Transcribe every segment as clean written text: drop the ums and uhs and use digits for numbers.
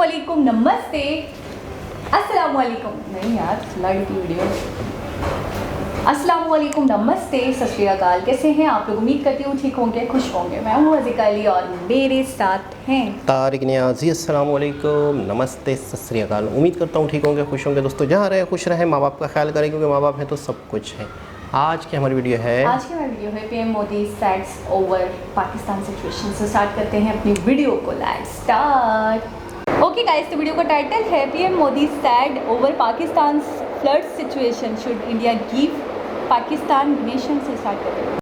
अस्सलामुअलैकुम, नमस्ते, अस्सलामुअलैकुम नहीं यार स्लाइड की वीडियो। अस्सलामुअलैकुम, नमस्ते, सत श्री अकाल। कैसे हैं आप लोग? उम्मीद करती हूँ ठीक होंगे, खुश होंगे। मैं हूँ अज़ीका अली और मेरे साथ हैं तारिक नियाज़ी। अस्सलामुअलैकुम, नमस्ते, सत श्री अकाल। उम्मीद करता हूँ ठीक होंगे, खुश होंगे। दोस्तों जहाँ रहे खुश रहें, माँ बाप का ख्याल करें क्योंकि माँ बाप हैं तो सब कुछ है। आज की हमारी वीडियो है PM Modi sad's over Pakistan situation. से स्टार्ट करते हैं अपनी वीडियो को। Let's start. ओके गाइस, तो वीडियो का टाइटल है PM Modi sad over Pakistan flood situation, should India give Pakistan donation. से स्टार्ट करते हैं।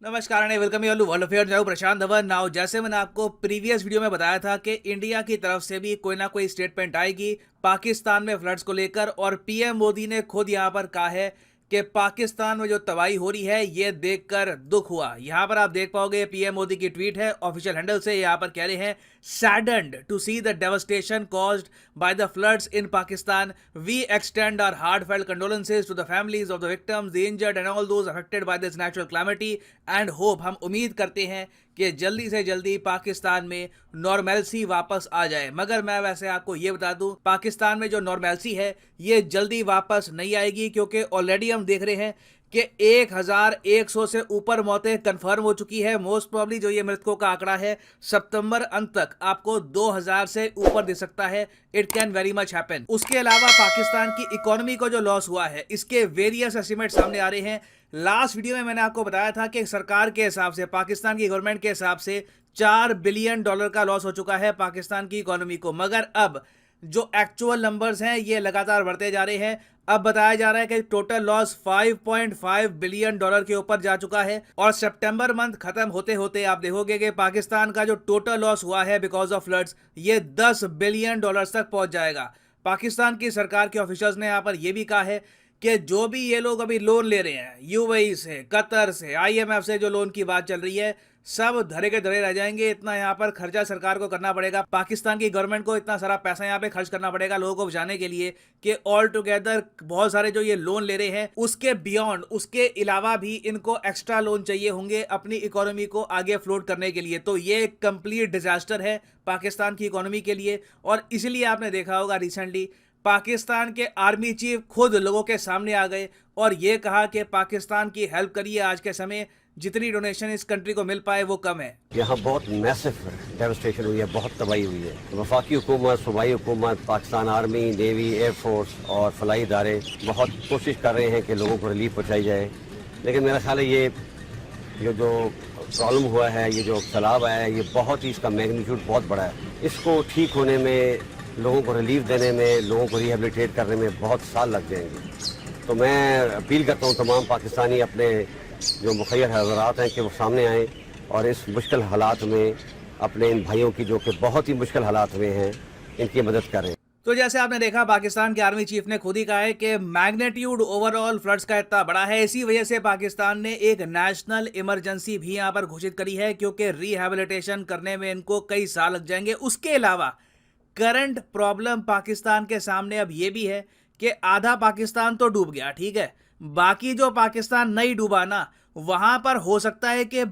नमस्कार and welcome you all to world affairs. मैं हूं प्रशांत धवन। नाउ जैसे मैंने आपको प्रीवियस वीडियो में बताया था कि इंडिया की तरफ से भी कोई ना कोई स्टेटमेंट आएगी पाकिस्तान में फ्लड्स को लेकर, और पीएम मोदी ने खुद यहां पर कहा है कि पाकिस्तान में जो तबाही हो रही है ये देखकर दुख हुआ। यहां पर आप देख पाओगे पीएम मोदी की ट्वीट है ऑफिशियल हैंडल से। यहां पर कह रहे हैं, saddened to see the devastation caused by the floods in Pakistan, we extend our heartfelt condolences to the families of the victims, the injured and all those affected by this natural calamity and hope, हम उम्मीद करते हैं कि जल्दी से जल्दी पाकिस्तान में नॉर्मेल्सी वापस आ जाए। मगर मैं वैसे आपको ये बता दूं, पाकिस्तान में जो नॉर्मेल्सी है ये जल्दी वापस नहीं आएगी, क्योंकि ऑलरेडी हम देख रहे हैं कि 1100 से ऊपर मौतें कंफर्म हो चुकी है। मोस्ट प्रॉब्ली जो ये मृतकों का आंकड़ा है सितंबर अंत तक आपको 2000 से ऊपर दिख सकता है। It can very much happen. उसके अलावा पाकिस्तान की इकोनॉमी को जो लॉस हुआ है इसके वेरियस एस्टिमेट सामने आ रहे हैं। लास्ट वीडियो में मैंने आपको बताया था कि सरकार के हिसाब से, पाकिस्तान की गवर्नमेंट के हिसाब से $4 बिलियन का लॉस हो चुका है पाकिस्तान की इकोनॉमी को। मगर अब जो एक्चुअल नंबर्स हैं ये लगातार बढ़ते जा रहे हैं। अब बताया जा रहा है कि टोटल लॉस $5.5 बिलियन के ऊपर जा चुका है, और सितंबर मंथ खत्म होते होते आप देखोगे कि पाकिस्तान का जो टोटल लॉस हुआ है बिकॉज ऑफ फ्लड्स ये $10 बिलियन तक पहुंच जाएगा। पाकिस्तान की सरकार के ऑफिशियल्स ने यहाँ पर यह भी कहा है कि जो भी ये लोग अभी लोन ले रहे हैं यूएई से, कतर से, आईएमएफ से जो लोन की बात चल रही है, सब धरे के धरे रह जाएंगे। इतना यहाँ पर खर्चा सरकार को करना पड़ेगा, पाकिस्तान की गवर्नमेंट को इतना सारा पैसा यहाँ पे खर्च करना पड़ेगा लोगों को बचाने के लिए कि ऑल टुगेदर बहुत सारे जो ये लोन ले रहे हैं उसके बियॉन्ड, उसके अलावा भी इनको एक्स्ट्रा लोन चाहिए होंगे अपनी इकोनॉमी को आगे फ्लोट करने के लिए। तो ये एक कंप्लीट डिजास्टर है पाकिस्तान की इकोनॉमी के लिए। और इसलिए आपने देखा होगा रिसेंटली पाकिस्तान के आर्मी चीफ खुद लोगों के सामने आ गए और ये कहा कि पाकिस्तान की हेल्प करिए। आज के समय जितनी डोनेशन इस कंट्री को मिल पाए वो कम है। यहाँ बहुत मैसिव डेवस्टेशन हुई है, बहुत तबाही हुई है। वफाकी हुकूमत, सूबाई हुकूमत, पाकिस्तान आर्मी, नेवी, एयरफोर्स और फलाई इदारे बहुत कोशिश कर रहे हैं कि लोगों को रिलीफ पहुँचाई जाए। लेकिन मेरा ख्याल है ये जो प्रॉब्लम हुआ है, ये जो सैलाब आया है, ये बहुत ही, इसका मैग्नीट्यूड बहुत बड़ा है। इसको ठीक होने में, लोगों को रिलीफ देने में, लोगों को रिहेबिलिटेट करने में बहुत साल लग जाएंगे। तो मैं अपील करता हूँ तमाम पाकिस्तानी अपने जो मुखैर हज़रात हैं कि वो सामने आएँ और इस मुश्किल हालात में अपने इन भाइयों की, जो कि बहुत ही मुश्किल हालात में हैं, इनकी मदद करें। तो जैसे आपने देखा पाकिस्तान के आर्मी चीफ ने खुद ही कहा है कि मैग्नीट्यूड ओवरऑल फ्लड्स का इतना बड़ा है, इसी वजह से पाकिस्तान ने एक नेशनल इमरजेंसी भी यहाँ पर घोषित करी है, क्योंकि रिहेबिलिटेशन करने में इनको कई साल लग जाएंगे। उसके अलावा करंट प्रॉब्लम पाकिस्तान के सामने अब ये भी है कि आधा पाकिस्तान तो डूब गया, ठीक है, बाकी जो पाकिस्तान नहीं डूबा ना, वहां पर हो सकता है कि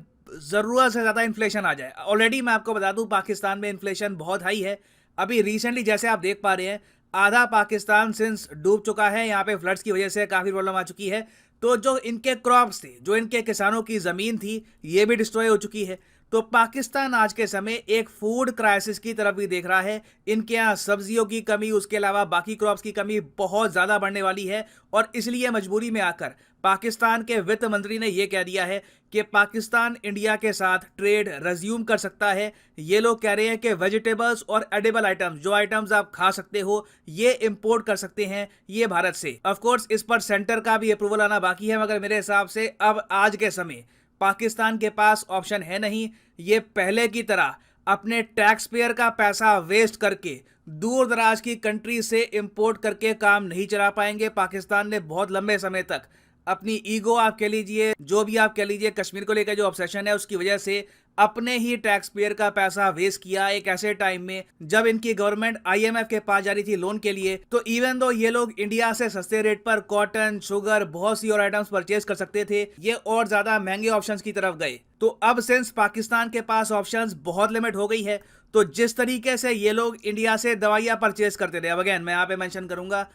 जरूरत से ज्यादा इन्फ्लेशन आ जाए। ऑलरेडी मैं आपको बता दूं पाकिस्तान में इन्फ्लेशन बहुत हाई है। अभी रिसेंटली जैसे आप देख पा रहे हैं आधा पाकिस्तान सिंस डूब चुका है, यहाँ पे फ्लड्स की वजह से काफी प्रॉब्लम आ चुकी है। तो जो इनके क्रॉप्स थे, जो इनके किसानों की जमीन थी, ये भी डिस्ट्रॉय हो चुकी है। तो पाकिस्तान आज के समय एक फूड क्राइसिस की तरफ भी देख रहा है। इनके यहाँ सब्जियों की कमी, उसके अलावा बाकी क्रॉप्स की कमी बहुत ज़्यादा बढ़ने वाली है, और इसलिए मजबूरी में आकर पाकिस्तान के वित्त मंत्री ने यह कह दिया है कि पाकिस्तान इंडिया के साथ ट्रेड रिज्यूम कर सकता है। ये लोग कह रहे हैं कि वेजिटेबल्स और एडिबल आइटम्स, जो आइटम्स आप खा सकते हो, ये इंपोर्ट कर सकते हैं ये भारत से। ऑफ कोर्स इस पर सेंटर का भी अप्रूवल आना बाकी है, मगर मेरे हिसाब से अब आज के समय पाकिस्तान के पास ऑप्शन है नहीं। ये पहले की तरह अपने टैक्स पेयर का पैसा वेस्ट करके दूर दराज की कंट्री से इंपोर्ट करके काम नहीं चला पाएंगे। पाकिस्तान ने बहुत लंबे समय तक अपनी ईगो आप कह लीजिए, जो भी आप कह लीजिए, कश्मीर को लेकर जो ऑब्सेशन है उसकी वजह से अपने ही टैक्स पेयर का पैसा वेस्ट किया एक ऐसे टाइम में जब इनकी गवर्नमेंट IMF के पास जा रही थी लोन के लिए। तो इवन दो ये लोग इंडिया से सस्ते रेट पर कॉटन, शुगर, बहुत सी और आइटम्स परचेज कर सकते थे, ये और ज्यादा महंगे ऑप्शंस की तरफ गए। तो अब सिंस पाकिस्तान के पास ऑप्शंस बहुत लिमिट हो गई है, तो जिस तरीके से ये लोग इंडिया से दवाइयां परचेज करते थे, अब अगेन मैं यहाँ पे मेंशन करूंगा,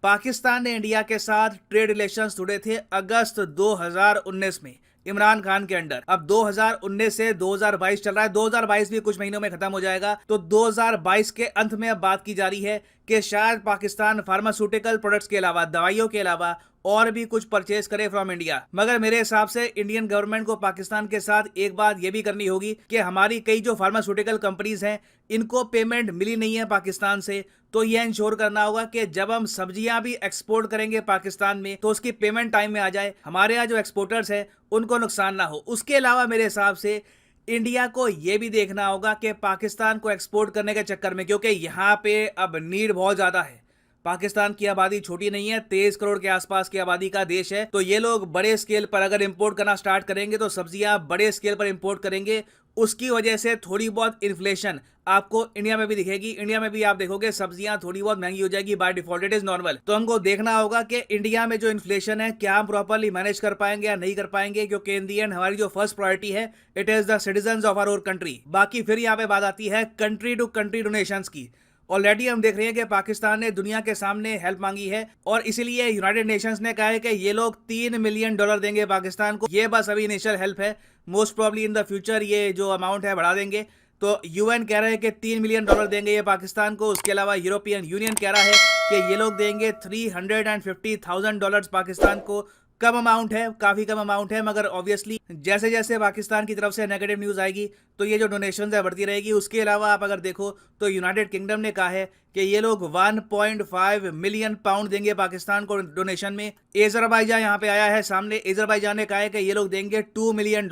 पाकिस्तान ने इंडिया के साथ ट्रेड रिलेशंस जुड़े थे अगस्त 2019 में इमरान खान के अंडर। अब 2019 से 2022 चल रहा है, 2022 भी कुछ महीनों में खत्म हो जाएगा। तो 2022 के अंत में अब बात की जा रही है कि शायद पाकिस्तान फार्मास्यूटिकल प्रोडक्ट्स के अलावा, दवाइयों के अलावा और भी कुछ परचेज करे फ्रॉम इंडिया। मगर मेरे हिसाब से इंडियन गवर्नमेंट को पाकिस्तान के साथ एक बात ये भी करनी होगी कि हमारी कई जो फार्मास्यूटिकल कंपनीज हैं, इनको पेमेंट मिली नहीं है पाकिस्तान से, तो ये इंश्योर करना होगा कि जब हम सब्जियां भी एक्सपोर्ट करेंगे पाकिस्तान में तो उसकी पेमेंट टाइम में आ जाए, हमारे यहाँ जो एक्सपोर्टर्स हैं उनको नुकसान ना हो। उसके अलावा मेरे हिसाब से इंडिया को यह भी देखना होगा कि पाकिस्तान को एक्सपोर्ट करने के चक्कर में, क्योंकि यहाँ पे अब नीड बहुत ज्यादा है, पाकिस्तान की आबादी छोटी नहीं है, 23 करोड़ के आसपास की आबादी का देश है। तो ये लोग बड़े स्केल पर अगर इंपोर्ट करना स्टार्ट करेंगे तो सब्जियां बड़े स्केल पर इंपोर्ट करेंगे, उसकी वजह से थोड़ी बहुत इन्फ्लेशन आपको इंडिया में भी दिखेगी। इंडिया में भी आप देखोगे सब्जियां थोड़ी बहुत महंगी हो जाएगी, by default, it is normal. तो हमको देखना होगा कि इंडिया में जो इन्फ्लेशन है क्या हम प्रॉपर्ली मैनेज कर पाएंगे या नहीं कर पाएंगे, क्योंकि इन दी एंड हमारी जो फर्स्ट प्रायोरिटी है it is the citizens of our country. बाकी फिर यहाँ पे बात आती है कंट्री टू कंट्री डोनेशंस की। ऑलरेडी हम देख रहे हैं कि पाकिस्तान ने दुनिया के सामने हेल्प मांगी है और इसीलिए यूनाइटेड नेशंस ने कहा है कि ये लोग $3 मिलियन देंगे पाकिस्तान को। ये बस अभी इनिशियल हेल्प है, most probably in the future ये जो अमाउंट है बढ़ा देंगे। तो यूएन कह रहे हैं कि $3 मिलियन देंगे ये पाकिस्तान को। उसके अलावा यूरोपियन यूनियन कह रहा है कि ये लोग देंगे $350,000 पाकिस्तान को। कम अमाउंट है, काफी कम अमाउंट है, मगर ऑब्वियसली जैसे जैसे पाकिस्तान की तरफ से नेगेटिव न्यूज आएगी तो ये जो डोनेशंस है बढ़ती रहेगी। उसके अलावा आप अगर देखो तो यूनाइटेड किंगडम ने कहा है कि ये लोग 1.5 मिलियन पाउंड देंगे पाकिस्तान को डोनेशन में। अजरबैजान यहाँ पे आया है सामने, अजरबैजान ने कहा है कि ये लोग देंगे $2 मिलियन।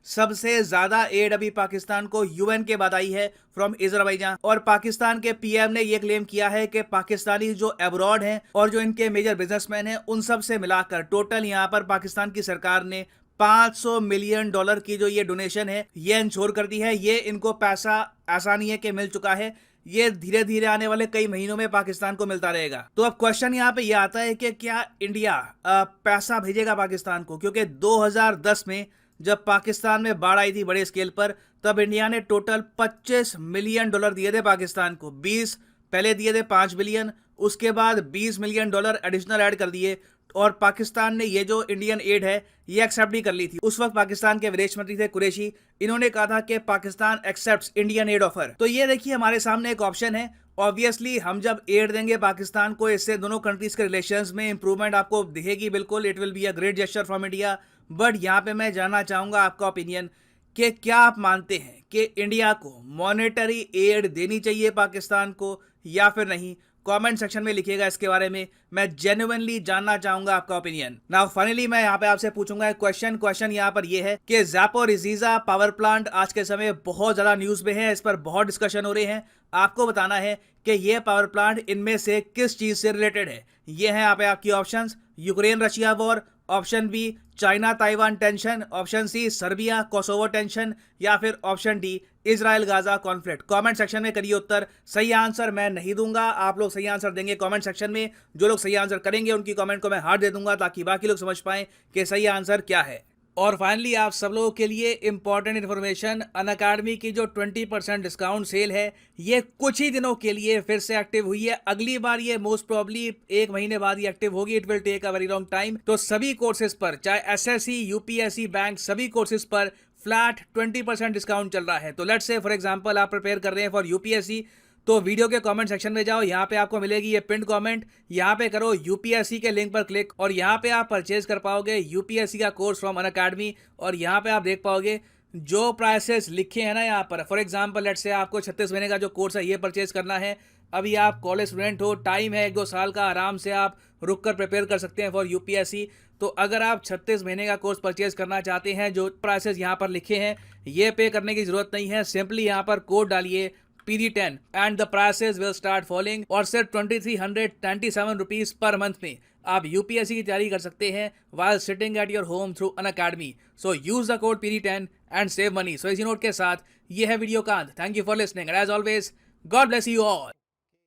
सबसे ज्यादा एड अभी पाकिस्तान को यूएन के बाद आई है फ्रॉम अजरबैजान। और पाकिस्तान के पीएम ने ये क्लेम किया है कि पाकिस्तानी जो अब्रॉड हैं और जो इनके मेजर बिजनेसमैन हैं उन सब से मिलाकर टोटल यहाँ पर पाकिस्तान की सरकार ने $500 मिलियन की जो ये डोनेशन है ये इंश्योर कर दी है। ये इनको पैसा आसानी है कि मिल चुका है, ये धीरे धीरे आने वाले कई महीनों में पाकिस्तान को मिलता रहेगा। तो अब क्वेश्चन यहाँ पे ये आता है कि क्या इंडिया पैसा भेजेगा पाकिस्तान को, क्योंकि 2010 में जब पाकिस्तान में बाढ़ आई थी बड़े स्केल पर, तब इंडिया ने टोटल $25 मिलियन दिए थे पाकिस्तान को। 20 पहले दिए थे 5 बिलियन, उसके बाद $20 मिलियन एडिशनल ऐड कर दिए और पाकिस्तान ने ये जो इंडियन एड है ये एक्सेप्ट भी कर ली थी। उस वक्त पाकिस्तान के विदेश मंत्री थे कुरैशी, इन्होंने कहा था कि Pakistan accepts Indian aid offer. तो ये देखिए हमारे सामने एक ऑप्शन है। ऑब्वियसली हम जब एड देंगे पाकिस्तान को, इससे दोनों कंट्रीज के रिलेशंस में इंप्रूवमेंट आपको दिखेगी बिल्कुल, it will be a great gesture from India. But यहाँ पे मैं जानना चाहूंगा आपका ओपिनियन कि क्या आप मानते हैं कि इंडिया को मॉनेटरी एड देनी चाहिए पाकिस्तान को या फिर नहीं? कमेंट सेक्शन में लिखिएगा इसके बारे में, मैं जेन्युइनली जानना चाहूंगा आपका ओपिनियन। नाउ फाइनली मैं यहाँ पे आपसे पूछूंगा एक क्वेश्चन यहाँ पर ये है कि ज़ैपोरिज़िया पावर प्लांट आज के समय बहुत ज्यादा न्यूज में है, इस पर बहुत डिस्कशन हो रहे हैं। आपको बताना है कि ये पावर प्लांट इनमें से किस चीज से रिलेटेड है। ये है यहाँ पे आपकी options: Ukraine Russia war, option B China Taiwan tension, option C Serbia Kosovo tension, या फिर option D Israel Gaza conflict. Comment section में करिए उत्तर। सही आंसर मैं नहीं दूंगा, आप लोग सही आंसर देंगे कमेंट सेक्शन में। जो लोग सही आंसर करेंगे उनकी कमेंट को मैं हार्ट दे दूंगा ताकि बाकी लोग समझ पाएं कि सही आंसर क्या है। और फाइनली आप सब लोगों के लिए इंपॉर्टेंट इन्फॉर्मेशन, अनअकैडमी की जो 20% डिस्काउंट सेल है ये कुछ ही दिनों के लिए फिर से एक्टिव हुई है। अगली बार ये मोस्ट प्रॉब्ली 1 महीने बाद ही एक्टिव होगी, it will take a very long time. तो सभी कोर्सेज पर, चाहे एसएससी, यूपीएससी, बैंक, सभी कोर्सेज पर फ्लैट 20% डिस्काउंट चल रहा है। तो लेट्स से फॉर एग्जांपल आप प्रिपेयर कर रहे हैं फॉर यूपीएससी, तो वीडियो के कमेंट सेक्शन में जाओ, यहाँ पे आपको मिलेगी ये पिन कमेंट, यहाँ पे करो यूपीएससी के लिंक पर क्लिक और यहाँ पे आप परचेज कर पाओगे यूपीएससी का कोर्स फ्रॉम अनअकैडमी। और यहाँ पे आप देख पाओगे जो प्राइसेस लिखे हैं ना यहाँ पर, फॉर एग्जांपल लेट्स से आपको 36 महीने का जो कोर्स है ये परचेज करना है। अभी आप कॉलेज स्टूडेंट हो, टाइम है 1-2 साल का, आराम से आप रुक कर प्रिपेयर कर सकते हैं फॉर यूपीएससी। तो अगर आप 36 महीने का कोर्स परचेज करना चाहते हैं, जो प्राइसेस यहाँ पर लिखे हैं ये पे करने की जरूरत नहीं है, सिंपली यहाँ पर कोड डालिए PD10 and the prices will start falling और सिर्फ 2397 रुपीज पर मंथ में आप यूपीएससी की तैयारी कर सकते हैं while sitting at your home through Unacademy. So use the code PD10 and save money. So इसी नोट के साथ ये है वीडियो का अंत. Thank you for listening and as always God bless you all.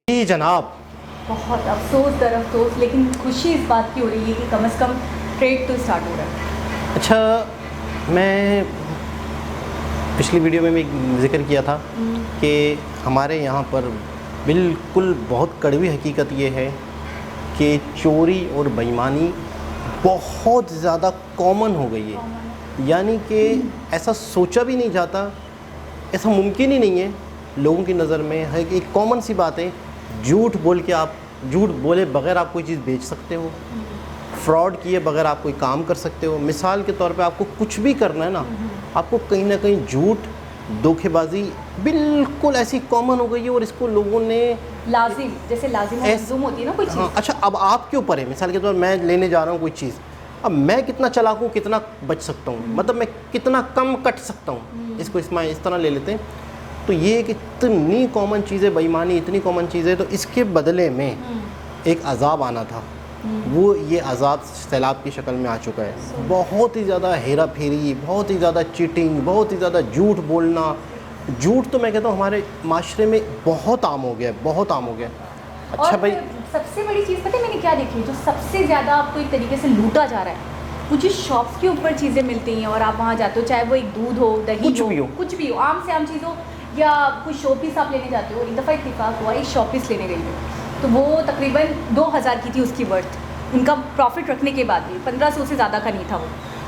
जी जनाब, बहुत अफसोस दर अफसोस, लेकिन खुशी इस बात की हो रही है कि कम से कम ट्रेड तो स्टार्ट हो रहा है। अच्छा, मैं पिछली वीडियो में भी जिक्र किया था कि हमारे यहाँ पर बिल्कुल बहुत कड़वी हकीकत ये है कि चोरी और बेईमानी बहुत ज़्यादा कॉमन हो गई है। यानी कि ऐसा सोचा भी नहीं जाता, ऐसा मुमकिन ही नहीं है लोगों की नज़र में है कि एक कॉमन सी बात है, झूठ बोल के आप झूठ बोले बगैर आप कोई चीज़ बेच सकते हो, फ्रॉड किए बगैर आप कोई काम कर सकते हो। मिसाल के तौर पे आपको कुछ भी करना है ना, आपको कहीं ना कहीं झूठ धोखेबाजी बिल्कुल ऐसी कॉमन हो गई है और इसको लोगों ने लाजिम, जैसे लाजिम और मलज़ूम होती है ना कोई चीज़। हाँ, अच्छा, अब आपके ऊपर है। मिसाल के तौर पर मैं लेने जा रहा हूँ कोई चीज़, अब मैं कितना चालाक हूँ, कितना बच सकता हूँ, मतलब मैं कितना कम कट सकता हूँ, इसको इस तरह ले लेते हैं। तो ये एक इतनी कॉमन चीज़ है, बेईमानी इतनी कॉमन चीज़ है, तो इसके बदले में एक अजाब आना था, वो ये अजाब सैलाब की शक्ल में आ चुका है। बहुत ही ज़्यादा हेरा फेरी, बहुत ही ज़्यादा चीटिंग, बहुत ही ज़्यादा झूठ बोलना। झूठ तो मैं कहता हूँ हमारे माशरे में बहुत आम हो गया है, बहुत आम हो गया। अच्छा और भाई, सबसे बड़ी चीज़ पता है मैंने क्या देखी, जो सबसे ज़्यादा आपको एक तरीके से लूटा जा रहा है, वो जो शॉप्स के ऊपर चीज़ें मिलती हैं और आप वहाँ जाते हो, चाहे वो एक दूध हो, दही कुछ भी हो, कुछ भी हो, आम से आम चीज़ हो, या कोई शो पीस आप लेने जाते हो। एक दफ़ा इत्तेफाक हुआ, एक शो पीस लेने गई थी, तो वो तकरीबन 2000 की थी उसकी वर्थ। उनका प्रॉफिट रखने के बाद भी 1500 से ज़्यादा का नहीं था,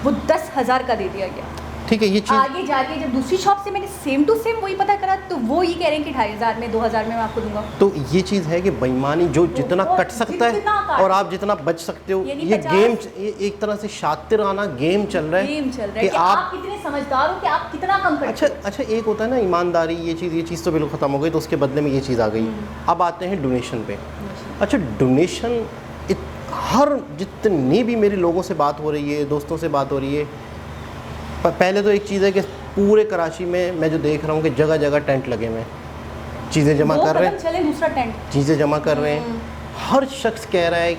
वो 10,000 का दे दिया गया। ठीक है, ये चीज़ आगे जाके जब दूसरी शॉप से मैंने सेम टू सेम वही पता करा, तो वो ये कह रहे हैं कि 2500 में, 2000 में मैं आपको दूंगा। तो ये चीज़ है कि बेईमानी जो जितना कट सकता है और आप जितना बच सकते हो, ये गेम एक तरह से शातिराना गेम चल रहा है, गेम चल रहा है कि आप कितने समझदार हो कि आप कितना कम करते हो। अच्छा, एक होता है ना ईमानदारी, ये चीज़ तो बिल्कुल ख़त्म हो गई, तो उसके बदले में ये चीज़ आ गई। अब आते हैं डोनेशन पे। अच्छा, डोनेशन हर जितनी भी मेरे लोगों से बात हो रही है, दोस्तों से बात हो रही है, पहले तो एक चीज़ है कि पूरे कराची में मैं जो देख रहा हूँ कि जगह जगह टेंट लगे हुए हैं, चीज़ें जमा कर रहे हैं, चले दूसरा टेंट, चीज़ें जमा कर रहे हैं। हर शख्स कह रहा है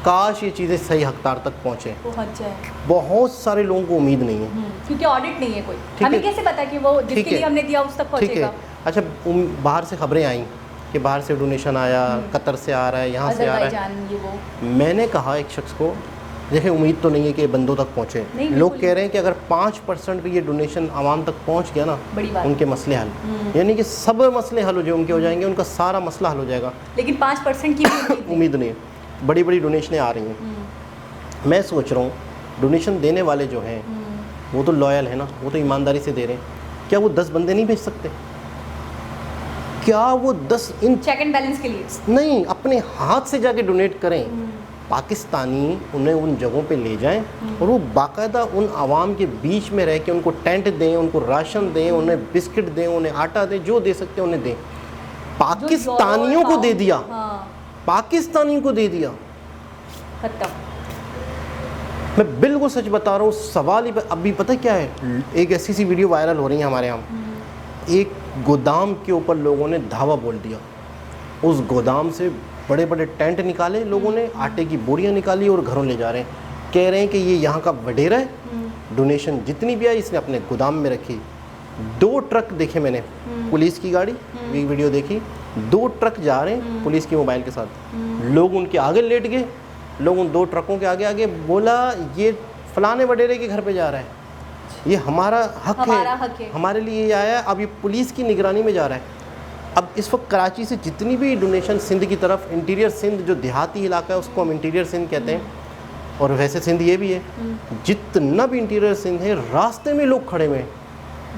काश ये चीज़ें सही हकदार तक पहुँचे। बहुत सारे लोगों को उम्मीद नहीं है, क्योंकि ऑडिट नहीं है कोई, हमें कैसे पता कि वो जिसके लिए हमने दिया उस तक पहुँचेगा। अच्छा, बाहर से खबरें आई कि बाहर से डोनेशन आया, कतर से आ रहा है, यहाँ से आ रहा है। मैंने कहा एक शख्स को, देखिए उम्मीद तो नहीं है कि बंदों तक पहुँचे। लोग कह रहे हैं कि अगर 5% भी ये डोनेशन आवाम तक पहुँच गया ना, उनके मसले हल, यानी कि सब मसले हल हो जाएंगे, उनका सारा मसला हल हो जाएगा। लेकिन 5% की उम्मीद नहीं है, बड़ी बड़ी डोनेशनें आ रही हैं। मैं सोच रहा हूँ डोनेशन देने वाले जो हैं वो तो लॉयल है ना, वो तो ईमानदारी से दे रहे हैं, क्या वो 10 बंदे नहीं भेज सकते? क्या वो 10 इन चेक एंड बैलेंस के लिए नहीं, अपने हाथ से जाके डोनेट करें? पाकिस्तानी उन्हें उन जगहों पे ले जाएं और वो बाकायदा उन आवाम के बीच में रह के उनको टेंट दें, उनको राशन दें, उन्हें बिस्किट दें, उन्हें आटा दें, जो दे सकते हैं उन्हें दें। पाकिस्तानियों को दे दिया, पाकिस्तानियों को दे दिया, खत्म। मैं बिल्कुल सच बता रहा हूँ। सवाल ही अभी पता क्या है, एक ऐसी सी वीडियो वायरल हो रही है हमारे यहाँ, एक गोदाम के ऊपर लोगों ने धावा बोल दिया, उस गोदाम से बड़े बड़े टेंट निकाले लोगों ने, आटे की बोरियां निकाली और घरों ले जा रहे हैं। कह रहे हैं कि ये यहाँ का वडेरा है, डोनेशन जितनी भी आई इसने अपने गोदाम में रखी। 2 ट्रक देखे मैंने, पुलिस की गाड़ी, वीडियो देखी, 2 ट्रक जा रहे हैं पुलिस की मोबाइल के साथ, लोग उनके आगे लेट गए, लोग उन 2 ट्रकों के आगे आगे, बोला ये फलाने वडेरे के घर पे जा रहा है, ये हमारा हक है, हमारे लिए ये आया, अब ये पुलिस की निगरानी में जा रहा है। अब इस वक्त कराची से जितनी भी डोनेशन सिंध की तरफ, इंटीरियर सिंध जो देहाती इलाका है उसको हम इंटीरियर सिंध कहते हैं, और वैसे सिंध ये भी है, जितना भी इंटीरियर सिंध है रास्ते में लोग खड़े हुए हैं,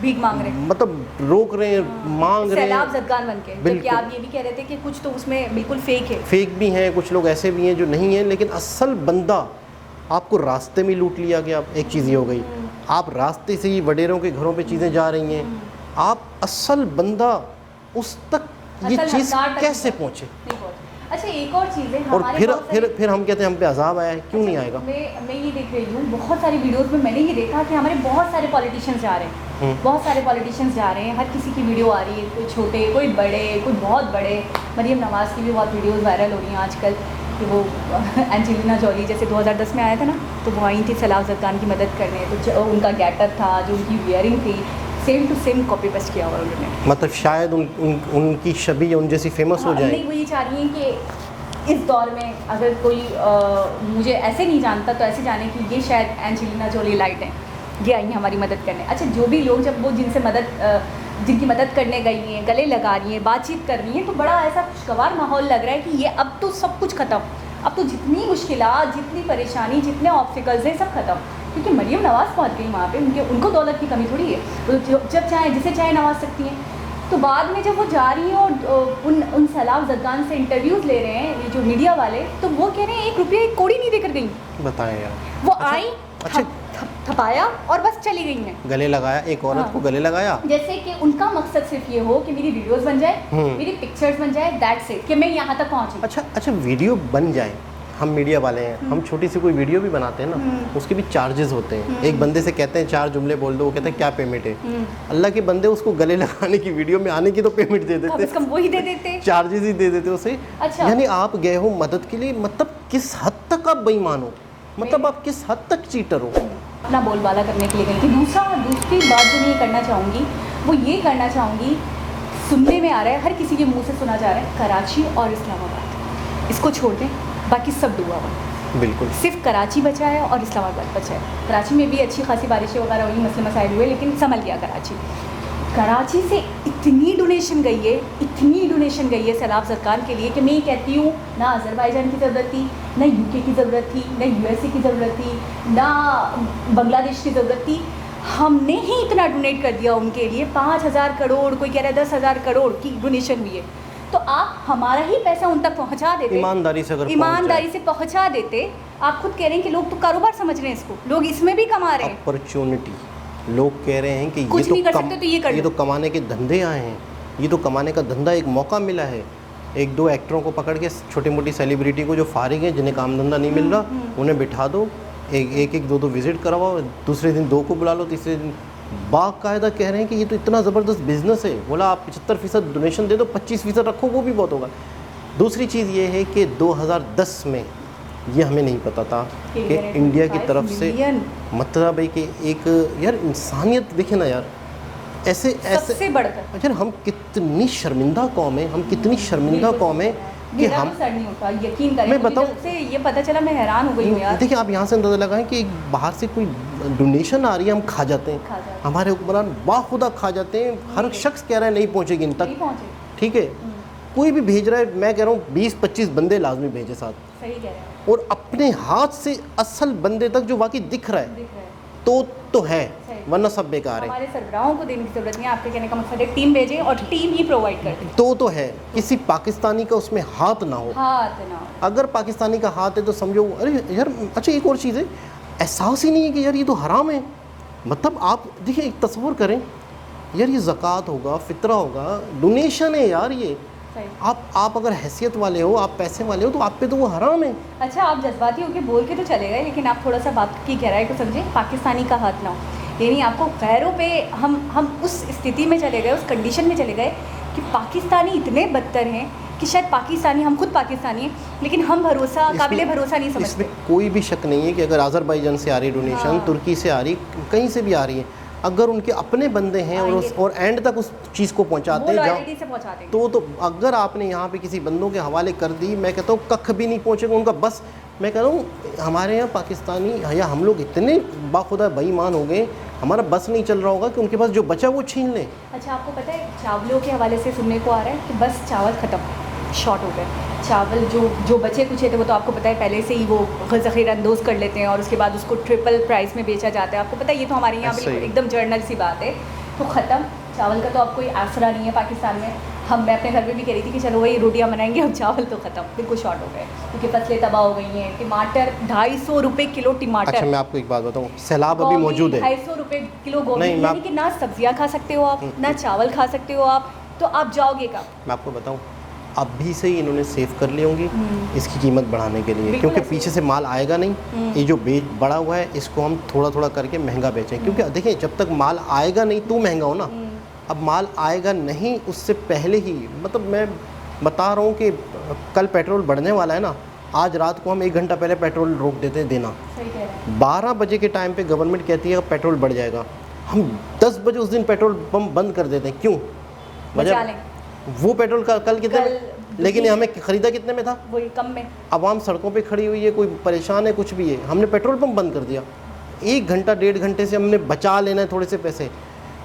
भीख मांग रहे हैं, मतलब रोक रहे हैं, मांग रहे हैं, सैलाब ज़दगान बन के। जबकि आप ये भी कह रहे थे कि कुछ तो उसमें बिल्कुल फेक है, फेक भी हैं, कुछ लोग ऐसे भी हैं जो नहीं हैं, लेकिन असल बंदा आपको रास्ते में लूट लिया गया। एक चीज़ ये हो गई, आप रास्ते से ही वडेरों के घरों पे चीज़ें जा रही हैं, आप असल बंदा उस तक ये चीज़ कैसे पहुँचे? अच्छा, एक और चीज़ है, और फिर हम कहते हैं हम पे अजाब आया है, क्यों नहीं आएगा? मैं ये देख रही हूँ बहुत सारी वीडियोस में, मैंने ये देखा कि हमारे बहुत सारे पॉलिटिशियंस जा रहे हैं बहुत सारे पॉलिटिशियंस जा रहे हैं, हर किसी की वीडियो आ रही है, कोई छोटे कोई बड़े कोई बहुत बड़े। मरियम नवाज़ की भी बहुत वीडियोस वायरल हो रही हैं आजकल कि वो एंजेलिना जॉली जैसे 2010 में आया था ना, तो वो आई थी सलाह खान की मदद करने, तो उनका गेटअप था, जो उनकी वियरिंग थी, same to same copy paste किया हुआ उन्होंने। मतलब शायद उनकी छवि उन जैसी फेमस हो जाए। नहीं, वो ये चाह रही हैं कि इस दौर में अगर कोई मुझे ऐसे नहीं जानता तो ऐसे जाने कि ये शायद एंजेलिना जोली लाइट हैं, ये आई हैं हमारी मदद करने। अच्छा, जो भी लोग जब वो जिनकी मदद करने गई हैं, गले लगा रही हैं, बातचीत कर रही हैं, तो बड़ा ऐसा खुशगवार माहौल लग रहा है कि ये अब तो सब कुछ ख़त्म, अब तो जितनी मुश्किलात, जितनी परेशानी, जितने ऑब्स्टिकल्स हैं सब ख़त्म। क्योंकि मरियम नवाज़ पहुँच गई वहाँ पे, उनको दौलत की कमी थोड़ी है, वो जब चाहे जिसे चाहे नवाज सकती हैं। तो बाद में जब वो जा रही हैं और उन सलाम जदगान से इंटरव्यूज़ ले रहे हैं ये जो मीडिया वाले, तो वो कह रहे हैं 1 रुपया 1 कौड़ी नहीं देकर गई। बताएं यार, वो आई, थपाया और बस चली गई हैं। गले लगाया, एक औरत को गले लगाया, जैसे कि उनका मकसद सिर्फ ये हो कि मेरी वीडियोस बन जाए, मेरी पिक्चर्स बन जाए, दैट्स इट, कि मैं यहाँ तक पहुँची। अच्छा, वीडियो बन जाए, हम मीडिया वाले हैं, हम छोटी सी कोई वीडियो भी बनाते हैं ना, उसके भी चार्जेस होते हैं। एक बंदे से कहते हैं 4 जुमले बोल दो, वो कहते हैं क्या पेमेंट है। अल्लाह के बंदे उसको गले लगाने की वीडियो में आने की तो पेमेंट दे देते, कम वही दे देते, चार्जेस ही दे देते उसे। अच्छा। यानी आप गए हो मदद के लिए, मतलब किस हद तक आप बेईमान हो, मतलब आप किस हद तक चीटर हो। अपना बोलबाला करने के लिए गई थी। दूसरी बात जो मैं ये करना चाहूँगी, वो ये करना चाहूँगी, सुनने में आ रहा है, हर किसी के मुंह से सुना जा रहा है, कराची और इस्लामाबाद, इसको छोड़ दें, बाकी सब डूबा हुआ। बिल्कुल, सिर्फ कराची बचा है और इस्लामाबाद बचा है। कराची में भी अच्छी खासी बारिशें वगैरह हुई, मसले मसाइल हुए, लेकिन संभल गया कराची से इतनी डोनेशन गई है सैलाब सरकार के लिए कि मैं ये कहती हूँ, ना अज़रबैजान की ज़रूरत थी, ना यूके की ज़रूरत थी, ना यूएसए की ज़रूरत थी, ना बांग्लादेश की ज़रूरत थी, हमने ही इतना डोनेट कर दिया उनके लिए। 5,000 करोड़, कोई कह रहा है 10,000 करोड़ की डोनेशन हुई है। तो आप हमारा ही पैसा उन तक पहुंचा देते, ईमानदारी से पहुंचा देते। आप खुद कह रहे हैं कि लोग तो कारोबार समझ रहे हैं इसको, लोग इसमें भी कमा रहे हैं। अपॉर्चुनिटी, लोग कह रहे हैं कि कुछ नहीं कर सकते तो ये तो कमाने के धंधे आए हैं, ये तो कमाने का धंधा, एक मौका मिला है। 1-2 एक्टरों को पकड़ के, छोटी मोटी सेलिब्रिटी को जो फारिग हैं, जिन्हें काम धंधा नहीं मिल रहा, उन्हें बिठा दो, एक 2 विजिट करवाओ, दूसरे दिन 2 को बुला लो, तीसरे दिन बाकायदा कह रहे हैं कि ये तो इतना ज़बरदस्त बिजनेस है। बोला आप 75% डोनेशन दे दो, 25% रखो, वो भी बहुत होगा। दूसरी चीज़ ये है कि 2010 में ये हमें नहीं पता था कि इंडिया की तरफ से, मतलब है कि एक यार इंसानियत देखे ना यार, ऐसे सबसे बढ़कर यार हम कितनी शर्मिंदा कौम है, हम कितनी शर्मिंदा कौम है कि हम सर नहीं होता, यकीन करें। मैं बताऊं, से ये पता चला मैं हैरान हो गई हूँ यार। देखिए आप यहाँ से अंदाज़ा लगाएं कि बाहर से कोई डोनेशन आ रही है, हम खा जाते हैं, हमारे हुक्मरान बाखुदा खा जाते हैं। हर शख्स कह रहा है नहीं पहुँचेगी इन तक, ठीक है, कोई भी भेज रहा है, मैं कह रहा हूँ 20-25 बंदे लाजमी भेजे साथ, सही कह रहे हैं, और अपने हाथ से असल बंदे तक जो वाकई दिख रहा है तो है, वरना सब बेकार है। हमारे सरबराहों को देने की जरूरत नहीं है, आपके कहने का मकसद है टीम भेजें और टीम ही प्रोवाइड कर दे, तो है, किसी पाकिस्तानी का उसमें हाथ ना हो। अगर पाकिस्तानी का हाथ है तो समझो, अरे यार अच्छा एक और चीज़ है, एहसास ही नहीं है कि यार ये तो हराम है। मतलब आप देखिए, एक तस्वीर करें यार, ये ज़कात होगा, फितरा होगा, डोनेशन है यार ये। आप अगर हैसियत वाले हो, आप पैसे वाले हो, तो आप पे तो वो हराम है। अच्छा, आप जज्बाती होकर बोल के तो चले गए, लेकिन आप थोड़ा सा बात की गहराई को समझें। पाकिस्तानी का हाथ ना हो, यानी आपको गैरों पे हम उस स्थिति में चले गए, उस कंडीशन में चले गए कि पाकिस्तानी इतने बदतर हैं कि शायद पाकिस्तानी, हम खुद पाकिस्तानी हैं, लेकिन हम काबिल भरोसा नहीं समझते। इसमें कोई भी शक नहीं है कि अगर अज़रबैजान से आ रही डोनेशन, तुर्की से आ रही, कहीं से भी आ रही है, अगर उनके अपने बंदे हैं और एंड तक उस चीज़ को पहुंचाते हैं, तो अगर आपने यहाँ पे किसी बंदों के हवाले कर दी, मैं कहता हूँ कख भी नहीं पहुँचेगा उनका। बस मैं कह रहा हूँ हमारे यहाँ पाकिस्तानी या हम लोग इतने बाखुदा बेईमान हो गए, हमारा बस नहीं चल रहा होगा कि उनके पास जो बचा वो छीन लें। अच्छा, आपको पता है चावलों के हवाले से सुनने को आ रहा है कि बस चावल ख़त्म, शॉर्ट हो गए चावल, जो बचे कुछ थे वो तो आपको पता है पहले से ही वो ज़ख़ीरा अंदोज़ कर लेते हैं और उसके बाद उसको ट्रिपल प्राइस में बेचा जाता है। आपको पता है, ये तो हमारे यहाँ बिल्कुल एकदम जर्नल सी बात है। तो ख़त्म चावल का तो अब कोई आसरा नहीं है पाकिस्तान में। मैं अपने घर में भी कह रही थी कि चलो वही रोटियां बनाएंगे, अब चावल तो ख़त्म, बिल्कुल शॉर्ट हो गए क्योंकि फसलें तबाह हो गई हैं। टमाटर 250 रुपये किलो टमाटर। अच्छा, मैं आपको एक बात बताऊँ, सैलाब अभी मौजूद है, 250 रुपये किलो गोभी, यानी कि ना सब्जियां खा सकते हो आप, ना चावल खा सकते हो आप, तो आप जाओगे कहाँ? मैं आपको बताऊँ, अभी से ही इन्होंने सेव कर ली होंगी इसकी कीमत बढ़ाने के लिए, बिल्कुल क्योंकि ऐसे पीछे से माल आएगा नहीं। ये जो बड़ा हुआ है इसको हम थोड़ा थोड़ा करके महंगा बेचें, क्योंकि देखिए जब तक माल आएगा नहीं तो महंगा हो ना। अब माल आएगा नहीं उससे पहले ही, मतलब मैं बता रहा हूँ कि कल पेट्रोल बढ़ने वाला है ना, आज रात को हम 1 घंटा पहले पेट्रोल रोक देते हैं देना। सही कह रहे हैं। 12 बजे के टाइम पे गवर्नमेंट कहती है पेट्रोल बढ़ जाएगा, हम 10 बजे उस दिन पेट्रोल पंप बंद कर देते हैं। क्यों? बचा लें। वो पेट्रोल का कल कितने में, लेकिन हमें खरीदा कितने में था? वही कम में। आवाम सड़कों पे खड़ी हुई है, कोई परेशान है, कुछ भी है, हमने पेट्रोल पंप बंद कर दिया। 1 घंटा 1.5 घंटे से हमने बचा लेना है थोड़े से पैसे।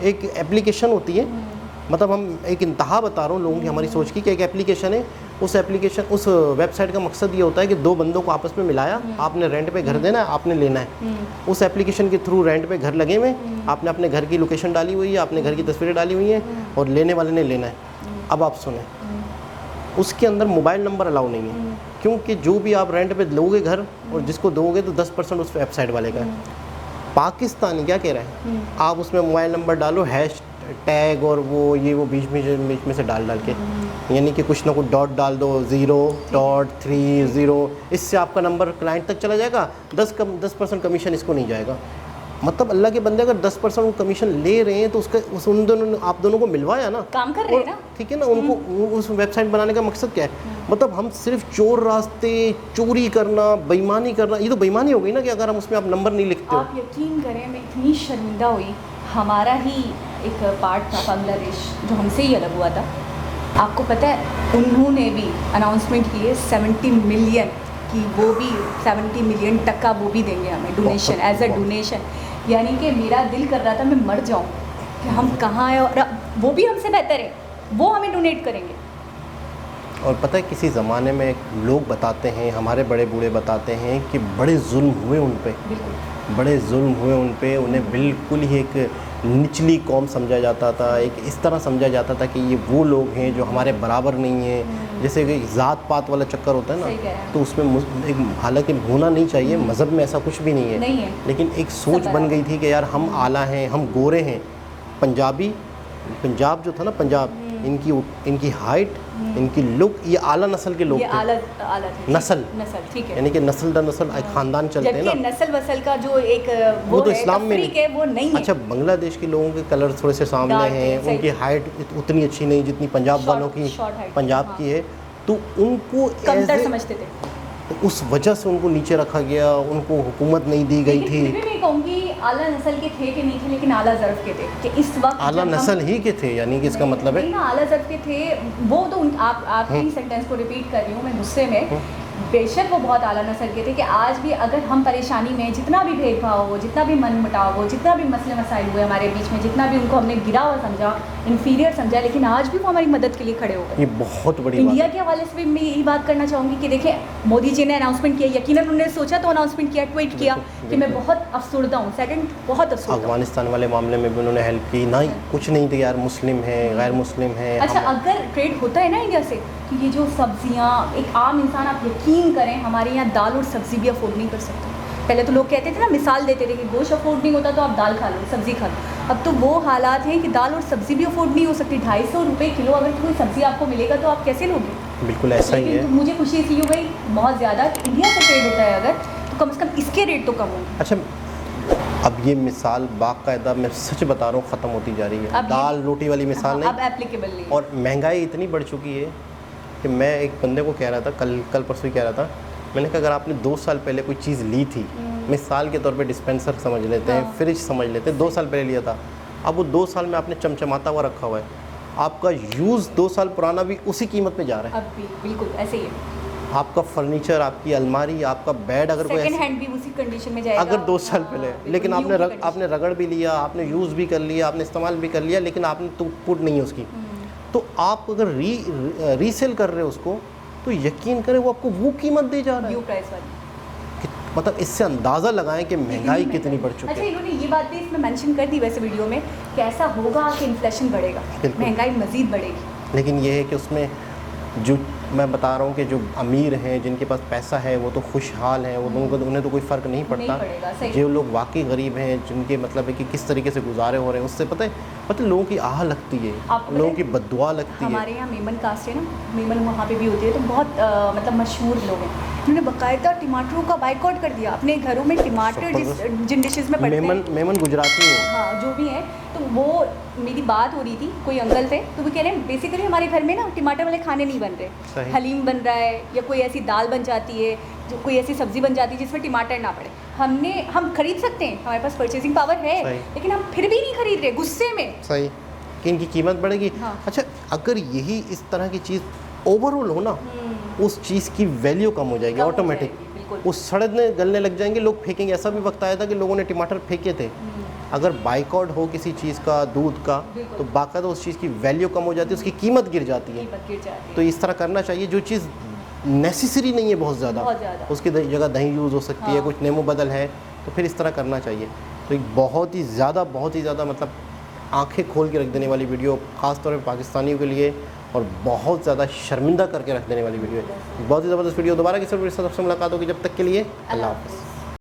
एक एप्लीकेशन होती है, मतलब हम एक इंतहा बता रहा हूँ लोगों की हमारी सोच की, कि एक एप्लीकेशन है, उस एप्लीकेशन उस वेबसाइट का मकसद ये होता है कि 2 बंदों को आपस में मिलाया, आपने रेंट पे घर देना है, आपने लेना है। उस एप्लीकेशन के थ्रू रेंट पे घर लगे हुए, आपने अपने घर की लोकेशन डाली हुई है, आपने घर की तस्वीरें डाली हुई हैं, और लेने वाले ने लेना है। अब आप सुने, उसके अंदर मोबाइल नंबर अलाउ नहीं है, क्योंकि जो भी आप रेंट पे लोगे घर और जिसको दोगे तो 10% उस वेबसाइट वाले का है। पाकिस्तानी क्या कह रहे हैं, आप उसमें मोबाइल नंबर डालो, हैश टैग और वो बीच में से डाल के, यानी कि कुछ ना कुछ डॉट डाल दो, 0.30, इससे आपका नंबर क्लाइंट तक चला जाएगा, 10% कमीशन इसको नहीं जाएगा। मतलब अल्लाह के बंदे अगर 10% कमीशन ले रहे हैं तो उसका आप दोनों को मिलवाया ना, काम कर रहे हैं ना, ठीक है ना। उनको उस वेबसाइट बनाने का मकसद क्या है? मतलब हम सिर्फ चोर रास्ते, चोरी करना, बेईमानी करना, ये तो बेईमानी हो गई ना, कि अगर हम उसमें आप नंबर नहीं लिखते हो। आप यकीन करें, मैं इतनी शर्मिंदा हुई। हमारा ही एक पार्ट था बांग्लादेश जो हमसे ही अलग हुआ था। आपको पता है उन्होंने भी अनाउंसमेंट की है 70 मिलियन की, वो भी 70 मिलियन टका वो भी देंगे हमें डोनेशन, एज अ डोनेशन। यानी कि मेरा दिल कर रहा था मैं मर जाऊं कि हम कहाँ हैं, और वो भी हमसे बेहतर है, वो हमें डोनेट करेंगे। और पता है किसी ज़माने में लोग बताते हैं, हमारे बड़े बूढ़े बताते हैं कि बड़े जुल्म हुए उन पे, बड़े जुल्म हुए उन पे, उन्हें बिल्कुल ही एक निचली कौम समझा जाता था, एक इस तरह समझा जाता था कि ये वो लोग हैं जो हमारे बराबर नहीं हैं। जैसे कि ज़ात पात वाला चक्कर होता है ना, तो उसमें एक हालांकि होना नहीं चाहिए, मज़हब में ऐसा कुछ भी नहीं है, लेकिन एक सोच बन गई थी कि यार हम आला हैं, हम गोरे हैं। पंजाब जो था ना, पंजाब, इनकी हाइट, इनकी लुक, ये आला नस्ल के लोग थे, नस्ल, ठीक है, यानी कि नस्ल दर नस्ल खानदान चलते हैं ना। नस्ल वसल का जो एक वो तो इस्लाम में है, वो नहीं है। अच्छा, बांग्लादेश के लोगों के कलर थोड़े से सामने हैं, उनकी हाइट उतनी अच्छी नहीं जितनी पंजाब वालों की, पंजाब की है, तो उनको कमतर समझते थे, तो उस वजह से उनको नीचे रखा गया, उनको हुकूमत नहीं दी गई थी। मैं कहूँगी आला नस्ल के थे कि नहीं थे, लेकिन आला ज़र्फ़ के थे, कि इस वक्त आला नस्ल ही के थे, यानी कि इसका मतलब है ना आला ज़र्फ़ के थे वो तो आप ही सेंटेंस को रिपीट कर रही हूँ मैं गुस्से में। बेशक वो बहुत आला नस्ल के थे कि आज भी अगर हम परेशानी में, जितना भी भेदभाव हो, जितना भी मन मुटाव हो, जितना भी मसले मसाइल हुए हमारे बीच में, जितना भी उनको हमने गिरा हुआ समझा, इन्फीरियर समझा, लेकिन आज भी वो हमारी मदद के लिए खड़े हो गए। ये बहुत बड़ी इंडिया के हवाले से भी मैं यही बात करना चाहूँगी कि देखें, मोदी जी ने अनाउंसमेंट किया, यकीनन उन्होंने सोचा तो अनाउंसमेंट किया, ट्वीट किया कि मैं बहुत अफसुर्दा हूँ, सेकंड बहुत अफसुर्दा। अफगानिस्तान वाले मामले में भी उन्होंने हेल्प की ना, कुछ नहीं थे यार, मुस्लिम है, गैर मुस्लिम है। अच्छा, अगर ट्रेड होता है ना इंडिया से, तो ये जो सब्जियाँ, एक आम इंसान, आप यकीन करें हमारे यहाँ दाल और सब्ज़ी भी अफोर्ड नहीं कर सकता। पहले तो लोग कहते थे ना, मिसाल देते थे कि गोश्त अफोर्ड नहीं होता तो आप दाल खा लो, सब्ज़ी खा लो। अब तो वो हालात हैं कि दाल और सब्ज़ी भी अफोर्ड नहीं हो सकती। 250 रुपये किलो अगर कोई सब्ज़ी आपको मिलेगा तो आप कैसे लोगे? बिल्कुल ऐसा ही है। तो मुझे खुशी इसलिए हो गई बहुत ज़्यादा कि इंडिया से ट्रेड होता है अगर, तो कम से कम इसके रेट तो कम होंगे। अच्छा, अब ये मिसाल बाकायदा मैं सच बता रहा हूँ ख़त्म होती जा रही है, दाल रोटी वाली मिसाल नहीं, अब एप्लीकेबल नहीं। और महंगाई इतनी बढ़ चुकी है कि मैं एक बंदे को कह रहा था, कल परसों ही कह रहा था, मैंने कहा अगर आपने 2 साल पहले कोई चीज़ ली थी, मिसाल के तौर पे डिस्पेंसर समझ लेते हैं, फ्रिज समझ लेते हैं, 2 साल पहले लिया था, अब वो 2 साल में आपने चमचमाता हुआ रखा हुआ है, आपका यूज़ 2 साल पुराना भी उसी कीमत पे जा रहा है। अब भी बिल्कुल ऐसे ही है। आपका फर्नीचर, आपकी अलमारी, आपका बेड, अगर कोई सेकंड हैंड भी उसी कंडीशन में जाएगा अगर 2 साल पहले, लेकिन आपने रगड़ भी लिया, आपने यूज़ भी कर लिया, आपने इस्तेमाल भी कर लिया, लेकिन आपने तो पुट नहीं है उसकी, तो आप अगर रीसेल कर रहे हो उसको, तो यकीन करें वो आपको वो कीमत दे जा रहा है, प्राइस वाली। मतलब इससे अंदाज़ा लगाएं कि महंगाई कितनी बढ़ चुकी है। अच्छा, इन्होंने ये बात भी इसमें मेंशन कर दी वैसे वीडियो में कि ऐसा होगा कि इन्फ्लेशन बढ़ेगा, महंगाई मज़ीद बढ़ेगी। लेकिन ये है कि उसमें जो मैं बता रहा हूँ कि जो अमीर हैं, जिनके पास पैसा है, वो तो खुशहाल हैं, वो उन्हें तो कोई फ़र्क नहीं पड़ता। जो लोग वाकई गरीब हैं, जिनके मतलब है कि किस तरीके से गुजारे हो रहे हैं, उससे पता है मतलब लोगों की आह लगती है, आपको लोगों पता की है, बद्दुआ लगती है। हमारे यहाँ मेमन कास्ट है ना, मेमन वहाँ पे भी होती है, तो बहुत मतलब मशहूर लोग हैं। उन्होंने बाकायदा टमाटरों का बाइकआउट कर दिया अपने घरों में। टमाटर जिन डिशेज़ में पड़ते हैं, मेमन गुजराती है। हाँ जो भी है, तो वो मेरी बात हो रही थी, कोई अंकल थे, तो वो कह रहे हैं बेसिकली हमारे घर में ना टमाटर वाले खाने नहीं बन रहे, सही। हलीम बन रहा है या कोई ऐसी दाल बन जाती है, जो कोई ऐसी सब्ज़ी बन जाती है जिसमें टमाटर ना पड़े। हम खरीद सकते हैं, हमारे पास परचेजिंग पावर है, सही। लेकिन हम फिर भी नहीं खरीद रहे, गुस्से में। सही कि इनकी कीमत बढ़ेगी। हाँ। अच्छा, अगर यही इस तरह की चीज़ ओवरऑल हो ना, उस चीज़ की वैल्यू कम हो जाएगी कम हो ऑटोमेटिक। जाएगी, बिल्कुल। वो सड़ने गलने लग जाएंगे, लोग फेंकेंगे। ऐसा भी वक्त आया था कि लोगों ने टमाटर फेंके थे। अगर बाइकआउट हो किसी चीज़ का, दूध का, बिल्कुल। तो बाकायदा उस चीज़ की वैल्यू कम हो जाती है, उसकी कीमत गिर जाती है। कीमत गिर जाती है। तो इस तरह करना चाहिए। जो चीज़ नेसेसरी नहीं है बहुत ज़्यादा, उसकी जगह दही यूज़ हो सकती है, हाँ। कुछ नेमो बदल है, तो फिर इस तरह करना चाहिए। तो एक बहुत ही ज़्यादा मतलब आंखें खोल के रख देने वाली वीडियो, ख़ास तौर पे पाकिस्तानियों के लिए, और बहुत ज़्यादा शर्मिंदा करके रख देने वाली वीडियो है। बहुत ही ज़बरदस्त वीडियो। दोबारा किसी वीडियो से मुलाकात होगी, जब तक के लिए अल्लाह हाफ़िज़।